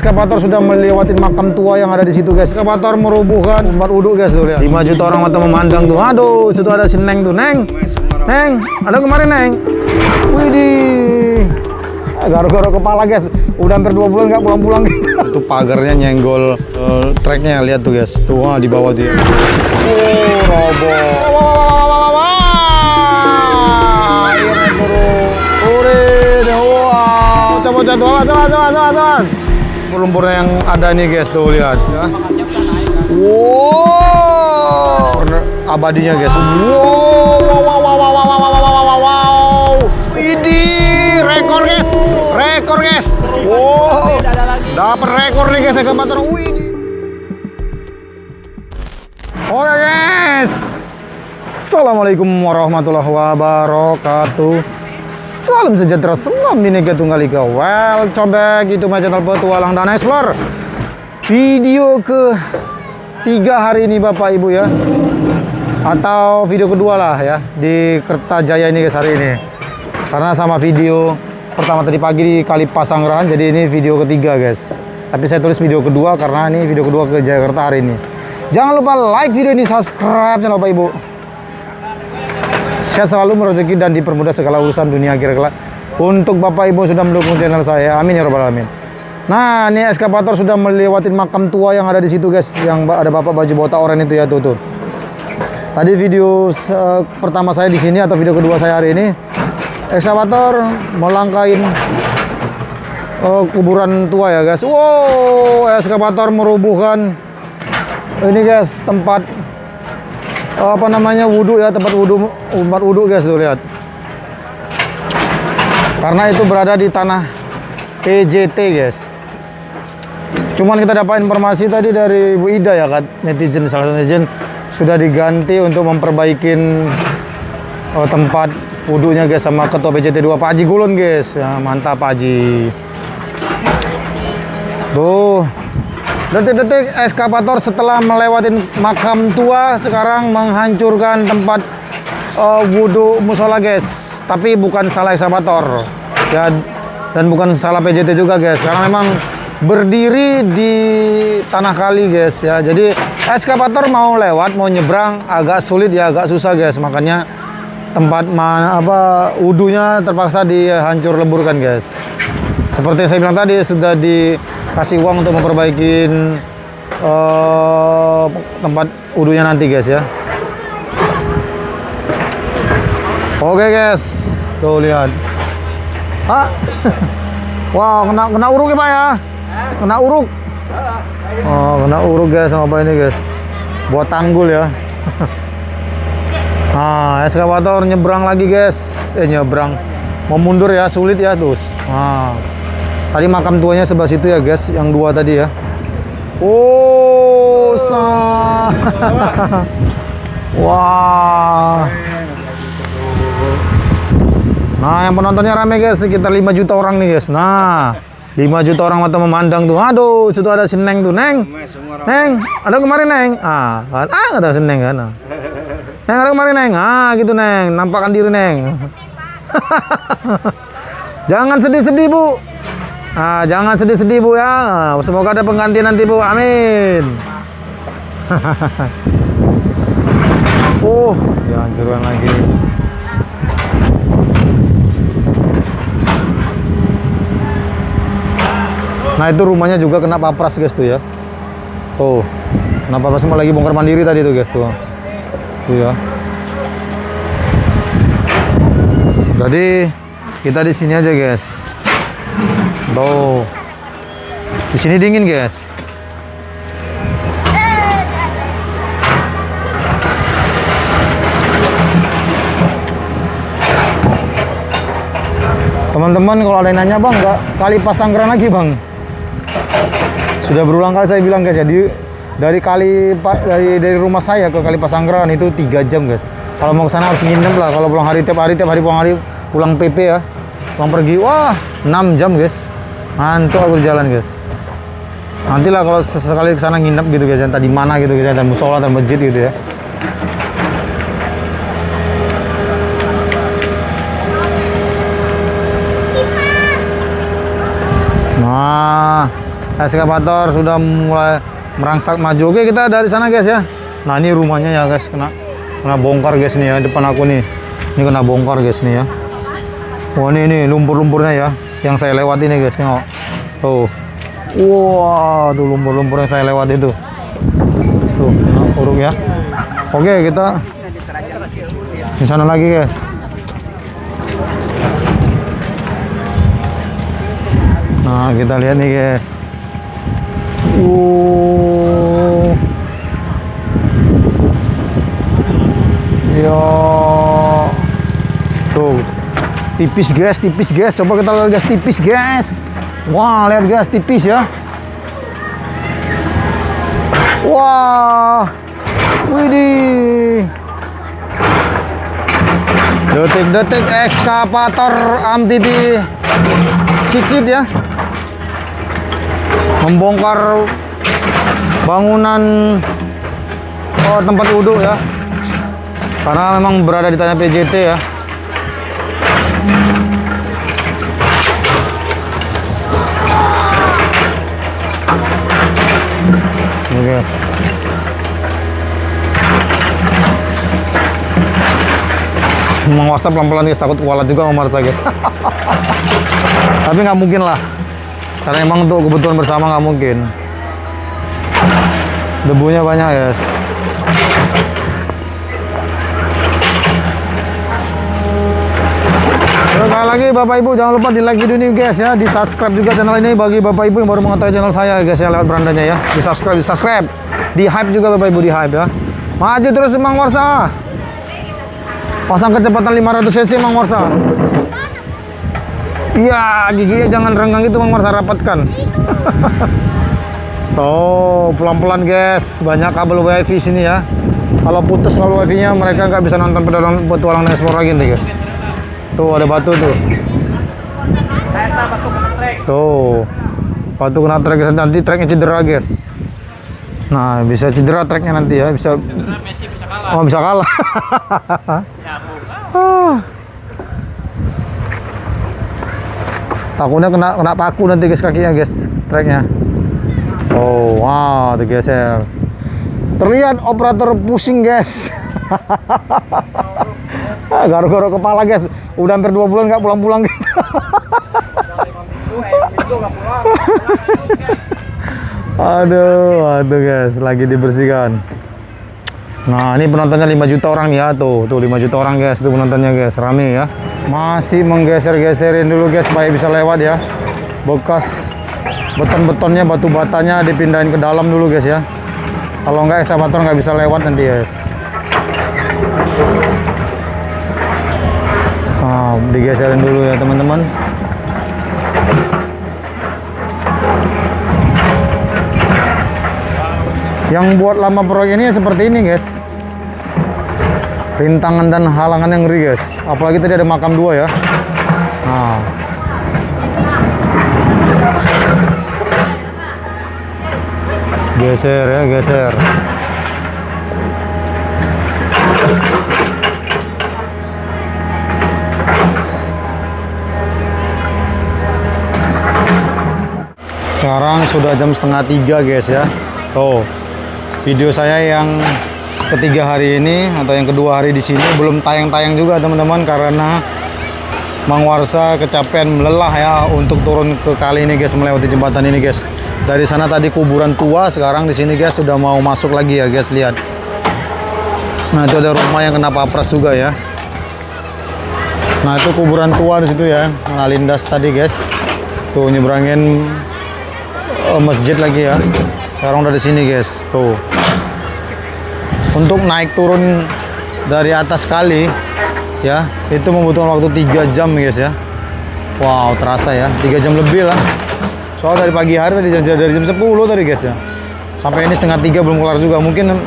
eskavator sudah melewati makam tua yang ada di situ, guys. Eskavator merobohkan tempat wudhu, guys, tuh lihat. 5 juta orang mata memandang tuh. Aduh, situ ada si Neng tuh, Neng. Neng, ada kemarin, Neng. Widih. Garuk-garuk kepala, guys. Udah hampir 2 bulan nggak pulang-pulang, guys. Itu pagarnya nyenggol treknya, lihat tuh, guys. Tuh, di bawah tuh ya. Oh, roboh. Bocah tuh, awas. Lumpurnya yang ada nih, guys, tuh lihat ya. Wow, abadinya, guys. Wow. Ini rekor, guys. Wow, dapat rekor nih, guys, eskavator. Oke, guys. Assalamualaikum warahmatullahi wabarakatuh. Salam sejahtera, salam bineka tunggal ika. Welcome back to my channel Petualang dan Explore. Video ke-3 hari ini, Bapak Ibu ya. Atau video kedua lah ya di Kertajaya ini, guys, hari ini. Karena sama video pertama tadi pagi di Kali Pasanggerahan, jadi ini video ketiga, guys. Tapi saya tulis video kedua karena ini video kedua ke Jakarta hari ini. Jangan lupa like video ini, subscribe channel Bapak Ibu. Sehat selalu, merezeki dan dipermudah segala urusan dunia akhirat kelak. Untuk Bapak Ibu sudah mendukung channel saya, amin ya rabbal alamin. Nah, ini eskavator sudah melewati makam tua yang ada di situ, guys, yang ada Bapak baju botak oranye itu ya, tuh. Tadi video pertama saya di sini atau video kedua saya hari ini, eskavator melangkain kuburan tua ya, guys. Wow, eskavator merobohkan ini, guys, tempat apa namanya wudhu ya, tempat wudhu, guys, tuh lihat. Karena itu berada di tanah PJT, guys. Cuman kita dapat informasi tadi dari Bu Ida ya, kan, netizen, salah satu netizen sudah diganti untuk memperbaikin tempat wudhunya, guys, sama ketua PJT 2 Pak Haji Gulun, guys. Ya, mantap Pak Haji. Tuh. Detik-detik eskavator setelah melewati makam tua sekarang menghancurkan tempat wudhu musola, guys. Tapi bukan salah eskavator ya, dan bukan salah PJT juga, guys, karena memang berdiri di tanah kali, guys ya. Jadi eskavator mau lewat, mau nyebrang agak sulit ya, agak susah, guys. Makanya tempat wudhunya terpaksa dihancur leburkan, guys. Seperti saya bilang tadi, sudah dikasih uang untuk memperbaikin tempat wudhunya nanti, guys ya. Oke, guys, tuh lihat. Wow, kena uruk ya, Pak ya? Kena uruk. Oh, kena uruk, guys, sama apa ini, guys? Buat tanggul ya. Nah, eskavator nyebrang lagi, guys. Nyebrang. Mau mundur ya, sulit ya, terus. Nah. Tadi makam tuanya sebelah situ ya, guys, yang 2 tadi ya. Oh, wah. Nah, yang penontonnya rame, guys, sekitar 5 juta orang nih, guys. Nah, 5 juta orang mata memandang tuh. Aduh, situ ada si Neng tuh, Neng. Neng, ada kemarin, Neng. Kan? Kata si Neng kan. Neng, ada kemarin, Neng. Gitu, Neng. Nampakkan diri, Neng. Jangan sedih-sedih, Bu. Jangan sedih-sedih, Bu ya. Semoga ada pengganti nanti, Bu. Amin. Ya hancurkan lagi. Nah, itu rumahnya juga kena papras, guys, tuh ya. Tuh. Kena papras, sama lagi bongkar mandiri tadi tuh, guys, tuh. Tuh ya. Jadi kita di sini aja, guys. Tuh. Di sini dingin, guys. Teman-teman, kalau ada yang nanya, Bang, nggak Kali Pasanggerahan lagi, Bang? Sudah berulang kali saya bilang, guys, ya, dari rumah saya ke Kali Pasanggerahan itu 3 jam, guys. Kalau mau ke sana harus nginep lah. Kalau pulang hari tiap hari pulang PP ya. Pulang pergi, wah, 6 jam, guys. Ngantuk aku jalan, guys. Nantilah kalau sesekali ke sana nginep gitu, guys, entah di mana gitu, guys, dan musola dan masjid gitu ya. Nah, Eskavator sudah mulai merangsak maju. Oke, kita dari sana guys ya. Nah, ini rumahnya ya guys, kena bongkar guys nih ya, depan aku nih. Ini kena bongkar guys nih ya. Wah, ini lumpur-lumpurnya ya, yang saya lewati nih guys, tengok. Tuh. Wah, tuh lumpur-lumpur yang saya lewati itu. Tuh, uruk ya. Oke, kita di sana lagi guys. Nah, kita lihat nih guys. Yo. Tuh. Tipis guys. Coba kita lihat guys, tipis guys. Wah, lihat guys, tipis ya. Wah. Widih. Detik-detik ekskavator amfibi Cicit ya. Membongkar bangunan tempat wudhu ya. Karena memang berada di tanah PJT ya. Oke. Memang WhatsApp pelan-pelan guys, takut kualat juga sama Marsa guys. Tapi nggak mungkin lah, karena emang untuk kebutuhan bersama nggak mungkin. Debunya banyak guys. Sekali lagi Bapak Ibu, jangan lupa di like video ini guys ya, di subscribe juga channel ini bagi Bapak Ibu yang baru mengetahui channel saya guys ya, lewat berandanya ya, di subscribe, di hype juga Bapak Ibu, di hype ya. Maju terus Mang Warsa, pasang kecepatan 500 cc Mang Warsa. Iya, giginya jangan renggang itu Mang Warsa, rapatkan. Tuh, pelan-pelan guys, banyak kabel wifi sini ya. Kalau putus kabel wifi nya mereka nggak bisa nonton petualangan Explore lagi nih guys. Tuh ada batu tuh. Tuh, batu kena trek nanti treknya cedera guys. Nah, bisa cedera treknya nanti ya, bisa. Oh, bisa kalah. Takutnya kena paku nanti guys kakinya guys, treknya. Oh, wow, tergeser. Terlihat operator pusing guys. Garuk-garuk kepala guys. Udah hampir 2 bulan nggak pulang-pulang guys. Aduh guys, lagi dibersihkan. Nah, ini penontonnya 5 juta orang ya, tuh 5 juta orang guys, tuh penontonnya guys, rame ya. Masih menggeser-geserin dulu guys supaya bisa lewat ya. Bekas beton-betonnya, batu batanya dipindahin ke dalam dulu guys ya. Kalau nggak ekskavator nggak bisa lewat nanti guys. Digeserin dulu ya teman-teman. Yang buat lama proyek ini seperti ini guys, rintangan dan halangan yang ngeri guys, apalagi tadi ada makam 2 ya. Nah, geser ya, geser. Sekarang sudah jam 2:30 guys ya. Tuh, video saya yang ketiga hari ini atau yang kedua hari di sini belum tayang-tayang juga teman-teman, karena Mang Warsa kecapean melelah ya untuk turun ke kali ini guys, melewati jembatan ini guys. Dari sana tadi kuburan tua, sekarang di sini guys sudah mau masuk lagi ya guys, lihat. Nah, itu ada rumah yang kena papras juga ya. Nah, itu kuburan tua di situ ya, nah, lindas tadi guys. Tuh nyebrangin masjid lagi ya. Sekarang udah di sini guys. Tuh. Untuk naik turun dari atas kali ya, itu membutuhkan waktu 3 jam guys ya. Wow, terasa ya, 3 jam lebih lah. Soal dari pagi hari tadi, dari jam 10 tadi guys ya. Sampai ini 2:30 belum kelar juga. Mungkin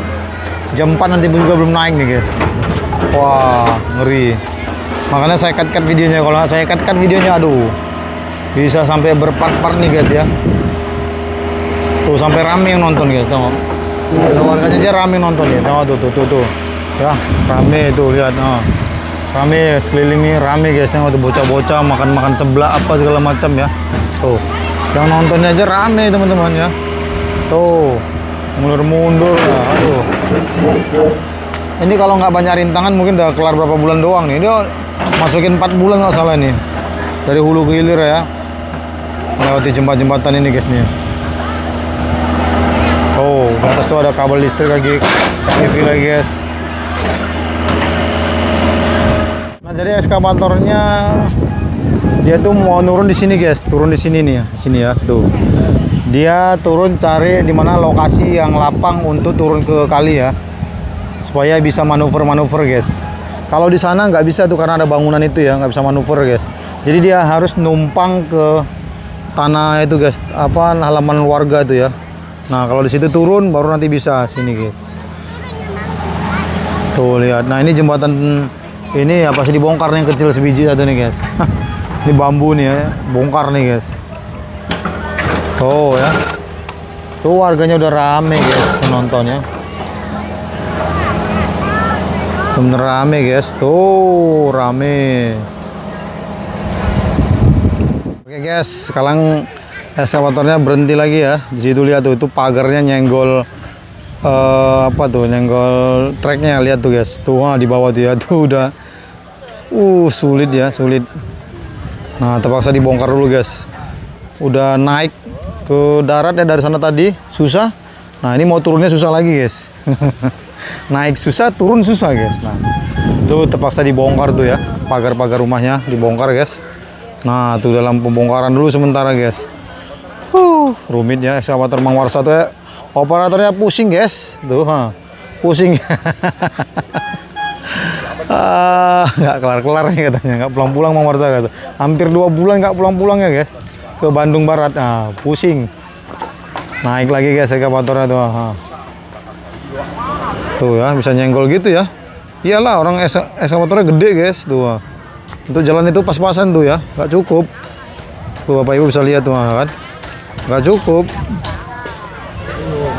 jam 4 nanti juga belum naik nih guys. Wah, ngeri. Makanya saya cut videonya. Kalau saya cut videonya, aduh, bisa sampai berpart-part nih guys ya. Tuh sampai rame yang nonton guys, tengok. Warganya aja rame nonton ya, tengok tuh. Ya, rame tuh, lihat. Nah, rame sekeliling nih, rame guys, tengok tuh bocah-bocah makan-makan sebelah apa segala macam ya. Tuh. Yang nontonnya aja rame teman-teman ya. Tuh, mundur-mundur. Aduh. Ini kalau nggak banyak rintangan mungkin udah kelar berapa bulan doang nih. Dia masukin 4 bulan nggak salah nih. Dari hulu ke hilir ya. Melewati jembatan ini guys nih. Oh, di atas tuh ada kabel listrik lagi, TV lagi guys. Nah, jadi ekskavatornya dia tuh mau turun di sini guys, turun di sini nih, sini ya, tuh. Dia turun cari di mana lokasi yang lapang untuk turun ke kali ya, supaya bisa manuver guys. Kalau di sana nggak bisa tuh karena ada bangunan itu ya, nggak bisa manuver guys. Jadi dia harus numpang ke tanah itu guys, apa halaman warga itu ya. Nah kalau di situ turun baru nanti bisa sini guys. Tuh lihat, nah ini jembatan ini apa sih dibongkar nih, yang kecil sebiji satu nih guys. Ini bambu nih ya, bongkar nih guys. Tuh ya, tuh warganya udah rame guys penontonnya. Bener rame guys, tuh rame. Oke guys, sekarang ekskavatornya berhenti lagi ya. Di situ lihat tuh, itu pagarnya nyenggol apa tuh, nyenggol treknya, lihat tuh guys. Tuh di bawah tuh ya, tuh udah sulit ya, sulit. Nah, terpaksa dibongkar dulu guys. Udah naik ke darat ya dari sana tadi, susah. Nah, ini mau turunnya susah lagi guys. Naik susah, turun susah guys. Nah, tuh terpaksa dibongkar tuh ya, pagar-pagar rumahnya dibongkar guys. Nah, tuh dalam pembongkaran dulu sementara guys. Rumit ya ekskavator Mang Warsa tuh ya. Operatornya pusing guys. Tuh, pusing. Nggak kelar-kelar nih katanya, nggak pulang-pulang Mang Warsa guys. Hampir 2 bulan nggak pulang-pulang ya guys, ke Bandung Barat. Nah, pusing. Naik lagi guys ekskavatornya tuh. Tuh ya, bisa nyenggol gitu ya. Iyalah, orang ekskavatornya gede guys. Tuh. Untuk jalan itu pas-pasan tuh ya, nggak cukup. Tuh Bapak Ibu bisa lihat tuh kan, nggak cukup.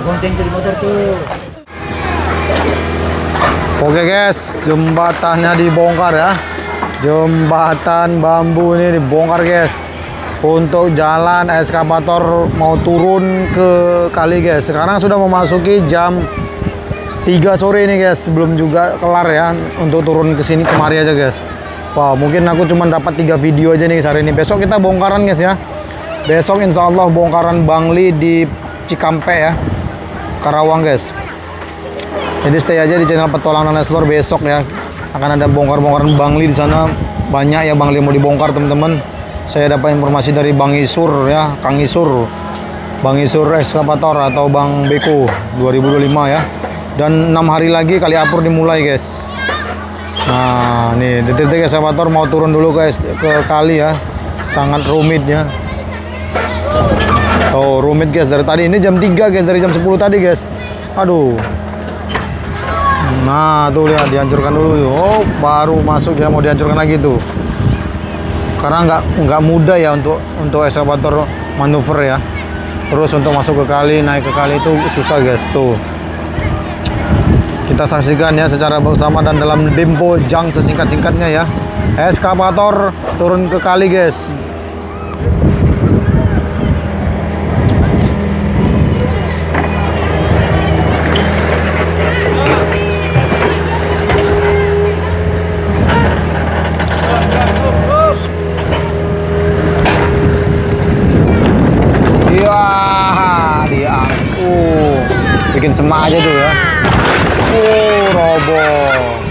Gonceng di motor tuh. Oke guys, jembatannya dibongkar ya. Jembatan bambu ini dibongkar guys. Untuk jalan ekskavator mau turun ke kali guys. Sekarang sudah memasuki jam 3 sore ini guys. Belum juga kelar ya untuk turun ke sini kemari aja guys. Wow, mungkin aku cuma dapat 3 video aja nih hari ini. Besok kita bongkaran guys ya. Besok insya Allah bongkaran Bangli di Cikampek ya, Karawang guys. Jadi stay aja di channel Petualangan Explore besok ya. Akan ada bongkar-bongkaran Bangli di sana. Banyak ya Bangli mau dibongkar teman-teman. Saya dapat informasi dari Bang Isur ya, Kang Isur. Bang Isur Ekskavator atau Bang Beko 2025 ya. Dan 6 hari lagi kali apur dimulai guys. Nah, nih detik-detik ekskavator mau turun dulu guys ke kali ya. Sangat rumit ya. Oh, rumit guys dari tadi. Ini jam 3 guys, dari jam 10 tadi guys. Aduh. Nah, tuh lihat dihancurkan dulu tuh. Oh, baru masuk ya, mau dihancurkan lagi tuh. Karena nggak mudah ya untuk ekskavator manuver ya. Terus untuk masuk ke kali, naik ke kali itu susah guys tuh. Kita saksikan ya secara bersama dan dalam tempo jang sesingkat-singkatnya ya. Ekskavator turun ke kali guys. Bikin semak aja tuh ya. Roboh.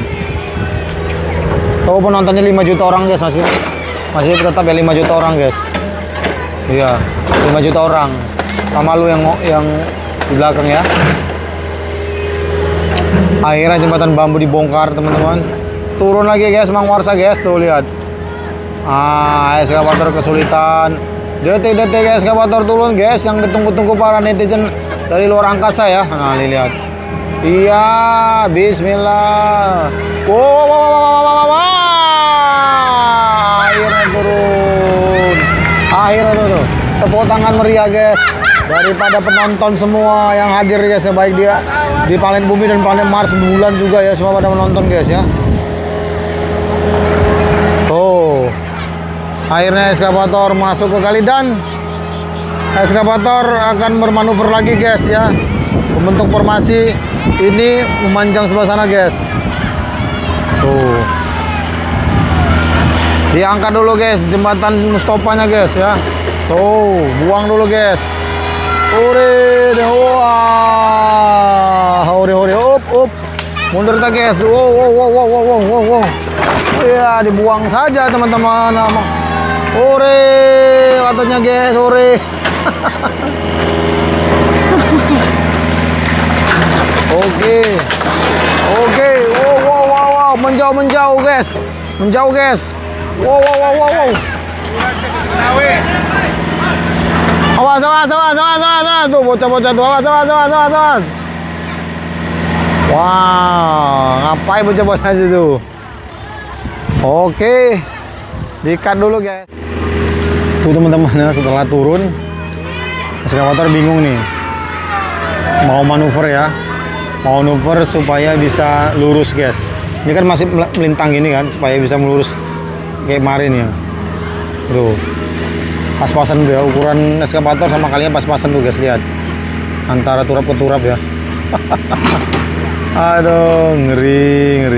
Tuh penontonnya 5 juta orang guys, masih tetap ya 5 juta orang guys. Iya, 5 juta orang. Sama lu yang di belakang ya. Akhirnya jembatan bambu dibongkar teman-teman. Turun lagi guys Mang Warsa guys, tuh lihat. Ekskavator kesulitan. Detik-detik ekskavator turun guys, yang ditunggu-tunggu para netizen dari luar angkasa ya. Nah, lihat. Iya, bismillah. Wow. Akhirnya turun. Akhirnya tuh. Tepuk tangan meriah guys. Daripada penonton semua yang hadir guys, baik dia di planet bumi dan planet Mars, bulan juga ya, semua pada menonton guys ya. Tuh. Akhirnya ekskavator masuk ke kali dan Eskavator akan bermanuver lagi guys ya. Membentuk formasi ini memanjang sebelah sana guys. Tuh. Diangkat dulu guys jembatan Mustopanya guys ya. Tuh, buang dulu guys. Ore, wah. Ore, up. Mundur tak guys. Wow. Ya, dibuang saja teman-teman. Ore, katanya guys, ore. Oke. Wow. Menjauh guys. Wow. Awas. Tuh bocah-bocah tuh. Awas. Wah, ngapain bocah-bocah situ? Oke. Di-cut dulu guys. Tuh teman-teman ya, setelah turun eskavator bingung nih. Mau manuver ya. Manuver supaya bisa lurus guys. Ini kan masih melintang gini kan supaya bisa melurus kayak kemarin ya. Tuh. Pas-pasan tuh ya, ukuran eskavator sama kalinya pas-pasan tuh guys, lihat. Antara turap ke turap ya. Aduh, ngeri.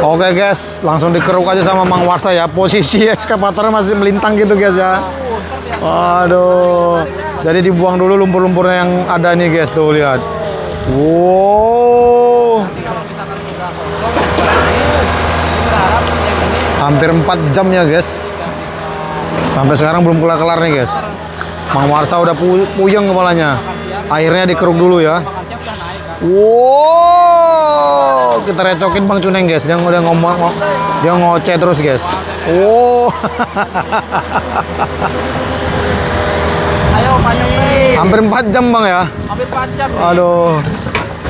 Oke guys, langsung dikeruk aja sama Mang Warsa ya. Posisi eskavatornya masih melintang gitu guys ya. Waduh. Jadi dibuang dulu lumpur-lumpurnya yang ada nih guys, tuh lihat. Wow. Hampir 4 jam ya guys. Sampai sekarang belum kelar-kelar nih guys. Mang Warsa udah puyeng kepalanya. Airnya dikeruk dulu ya. Wow, kita recokin Bang Cuneng guys. Dia ngoceh terus guys. Wow. Ayo Pak Nyepri. Hampir 4 jam Bang ya. Hampir 4 jam. Aduh.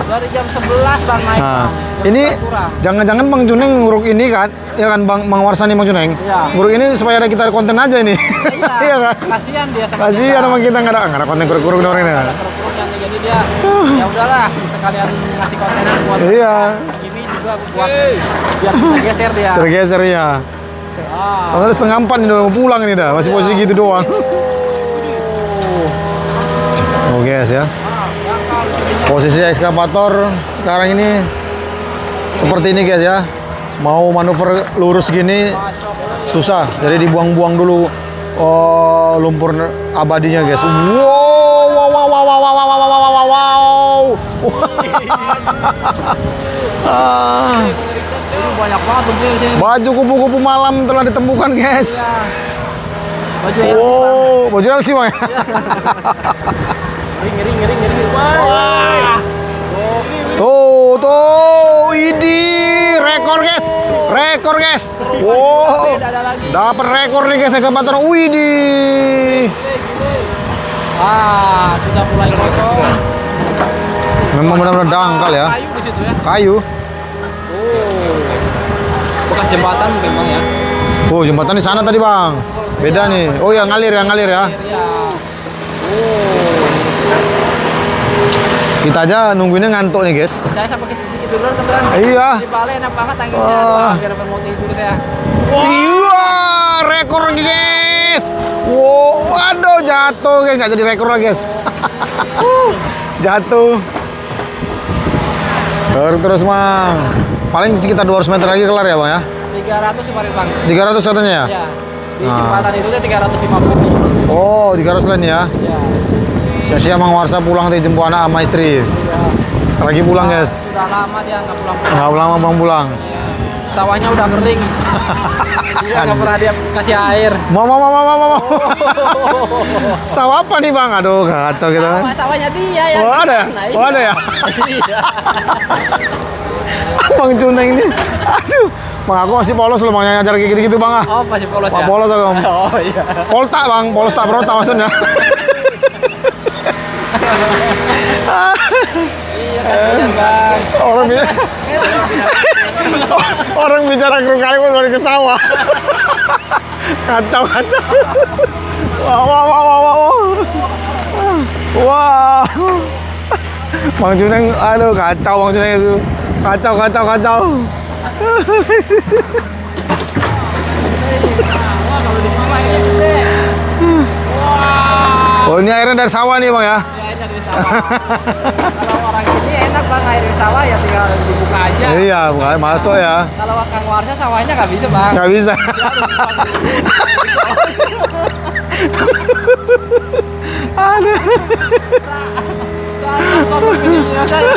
Dari jam 11 Bang naik. Nah, Jam ini 11 kurang. jangan-jangan Bang Cuneng nguruk ini kan? Ya kan Bang Warsa nih Bang Cuneng. Iya. Nguruk ini supaya ada kita konten aja ini. Iya kan? Kasihan dia sama Kasihan sama kita nggak ada konten kuruk-kuruk orang ini. kerupuknya nih, jadi dia ya udahlah sekalian ngasih kontenan buat Iya. ini juga buat biar bisa geser dia. Tergeser ya. Ah. Soalnya setengah 4 ini udah mau pulang ini dah. Masih posisi gitu doang. Oh guys ya. Posisi eskavator sekarang ini seperti ini guys ya. Mau manuver lurus gini susah. Jadi dibuang-buang dulu lumpur abadinya guys. Wow. Ini banyak banget tuh di sini. Baju kupu-kupu malam telah ditemukan guys. Baju yang Baju LC Bang. ngeri. Wah. Tuh, ini rekor guys. Wow, Tidak ada lagi. dapat rekor nih guys eskavator. Widih. Ah, sudah mulai kotor. Memang benar-benar dangkal ya. Kayu di situ ya. Kayu. Oh. Bekas jembatan memang ya. Oh, jembatan di sana tadi Bang. Beda nih. Oh ya ngalir ya. Iya. Kita aja nungguinnya ngantuk nih guys. Saya sampai sedikit dulu teman. Iya. Di balai enak banget anginnya. Wah. Aduh, biar mau tidur saya. Iya, rekor lagi guys. Wow, waduh jatuh guys, nggak jadi rekor lagi guys. Jatuh. Terus Bang. Paling sekitar 200 meter lagi kelar ya Bang ya? 300 kemarin Bang. 300 katanya ya? Iya. Di Nah. jembatan itu dia 350. Oh, 300 lain ya? Iya. Sia-sia Mang Warsa pulang dari jemput anak sama istri. Iya. Lagi pulang guys. Sudah lama dia nggak pulang. Nggak lama Bang pulang. Iya. Sawahnya udah kering. Dia nggak pernah dia kasih air. Mau. Sawah apa nih Bang? Aduh kacau gitu kan. Sawahnya dia yang. Oh ada ya? Nah, Oh ada ya? Iya. Bang Cuneng ini. Aduh. Bang aku masih polos loh Bang ngajar kayak gitu-gitu Bang ah. Oh, masih polos Pak ya? polos aku. Oh iya. Polta Bang, polos tak berontak maksudnya. Iya, kasihan Bang. Orang bicara kru kali pun balik ke sawah. Kacau. Wah. Bang Cuneng, aduh kacau Bang Cuneng itu. Kacau. Wah, kalau di bawah ini gede. Wah. Wah. Oh, ini airnya dari sawah nih bang ya? Ya, ini dari sawah. Kalau orang ini enak bang, air dari sawah ya tinggal dibuka aja. Iya, bukan masuk ya. Kalau Kang Warsha sawahnya nggak bisa bang. Nggak bisa. Dia harus buka dulu. Aduh.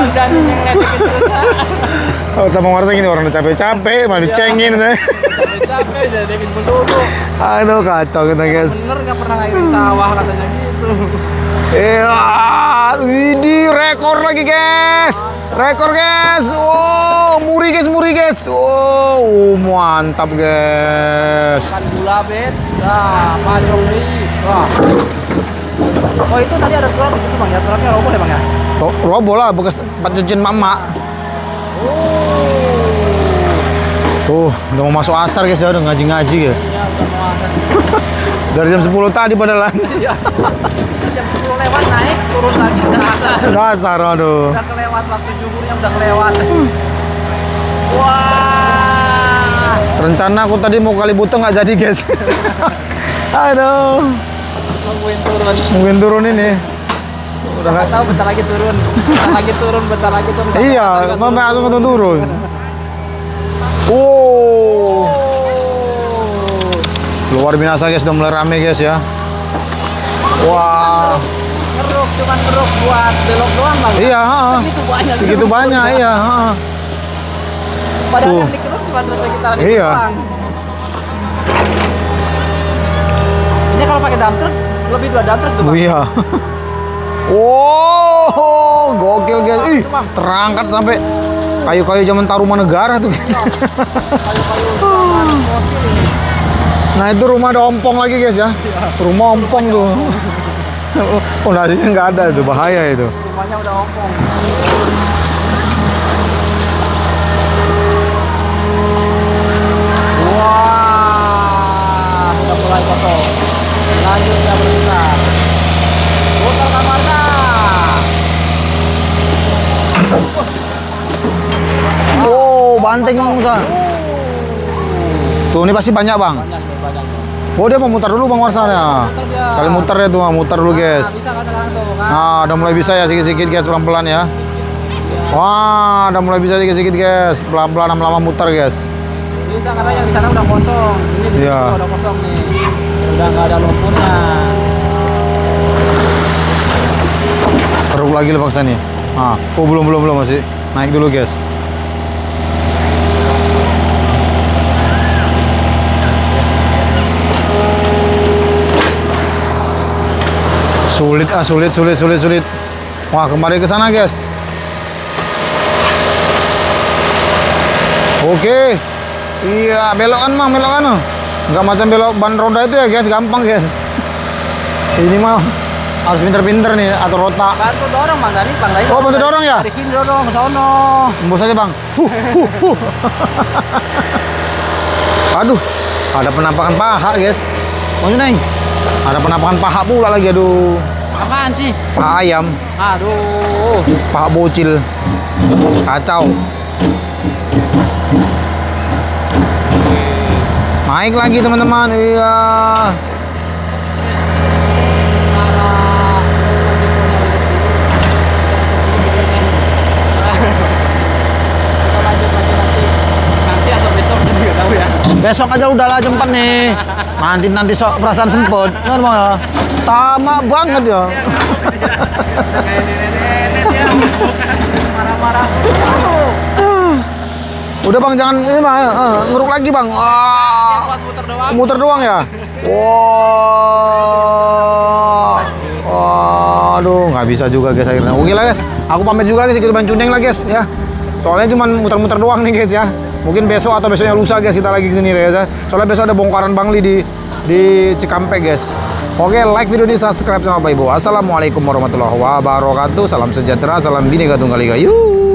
Jangan yang ngeledekin terus. Oh, Bang Warsha gini orang udah capek-capek, malah dicengin. Capek jadi bikin penduduk. Aduh, kacau kita guys. Bener nggak pernah ngairin sawah katanya gitu. Widih, rekor lagi guys. Rekor guys. Wow, muri guys. Wow, mantap guys. Makan gula bet. Nah, panjang nih. Wah. Oh itu tadi ada truk di situ bang ya, truknya roboh ya bang ya? Tuh, roboh lah bekas 4 cucian mama. Oh. Tuh, udah mau masuk asar guys ya, udah ngaji-ngaji ya. Iya udah mau azan. Dari jam 10 tadi padahal. Iya. Jam 10 lewat naik, turun lagi udah asar. Udah asar, aduh. Udah kelewat waktu zuhurnya udah kelewat. Wah. Rencana aku tadi mau kali butuh nggak jadi guys. Aduh, Tungguin turun. mungkin turun ini. Udah Nggak tahu bentar lagi turun. Bentar lagi turun. Iya, sampai langsung turun. Oh, luar biasa guys, udah mulai rame guys ya. Wah, Cuman ngeruk buat belok doang bang. iya, Segitu banyak. iya. Padahal Tuh. yang dikeruk cuma terus sekitaran itu Iya. doang. Ini kalau pakai dump truck lebih 2 dump truck tuh bang. Iya. Wow, gokil guys. Ih, terangkat sampai kayu-kayu zaman Tarumanegara tuh guys. Kayu-kayu zaman fosil ini. Nah itu rumah ada ompong lagi guys ya. Rumah ompong tuh. Fondasinya nggak ada itu, bahaya itu. Rumahnya udah ompong. Wah, sudah mulai kosong. Lanjut ya berputar. Putar kamarnya. Oh, banteng Musa. Tuh ini pasti banyak bang. Banyak. Oh dia mau mutar dulu bang Warsanya. Muter dia. Kali muter ya tuh, muter dulu guys. Nah, bisa kan sekarang tuh kan? Nah udah mulai bisa ya sedikit-sedikit guys, pelan-pelan ya. Wah, udah mulai bisa sedikit-sedikit guys, pelan-pelan lama-lama muter guys. Bisa karena yang di sana udah kosong. Ini di Iya. sini udah kosong nih. Udah nggak ada lumpurnya. Keruk lagi lah paksa nih. Ah, oh belum masih naik dulu guys. Sulit. Wah, kembali ke sana guys. Oke. Iya, belokan mah, belokan. Enggak macam belok ban roda itu ya guys, gampang guys. Ini mah harus pinter-pinter nih atur otak. Bantu dorong Bang Dani, Bang Dani. Oh, bantu dorong ya? Di sini dorong ke sono. Embus aja bang. Aduh, ada penampakan paha guys. Mau nih? Ada penampakan paha pula lagi, aduh. Apaan sih? Paha ayam, Aduh. paha bocil. Kacau. Naik lagi teman-teman. Iya. Kita lanjut lagi nanti atau besok juga tahu ya. Besok aja udahlah jam 4 nih. Nanti sok perasaan sempet. Kan bang ya? Tamak banget ya. Kayak nenek-nenek dia marah-marah. Udah bang, jangan ini bang, ngeruk lagi bang. Buat muter doang. Muter doang ya. Waduh, nggak bisa juga guys akhirnya. Oke lah guys, aku pamit juga guys, ikut Bang Cuneng lah guys ya. Soalnya cuma muter-muter doang nih guys ya. Mungkin besok atau besoknya lusa guys kita lagi kesini guys ya. Soalnya besok ada bongkaran Bangli di Cikampek guys. Oke, like video ini, subscribe sama Pak Ibu. Assalamualaikum warahmatullahi wabarakatuh. Salam sejahtera, salam Bhinneka Tunggal Ika. Yuh.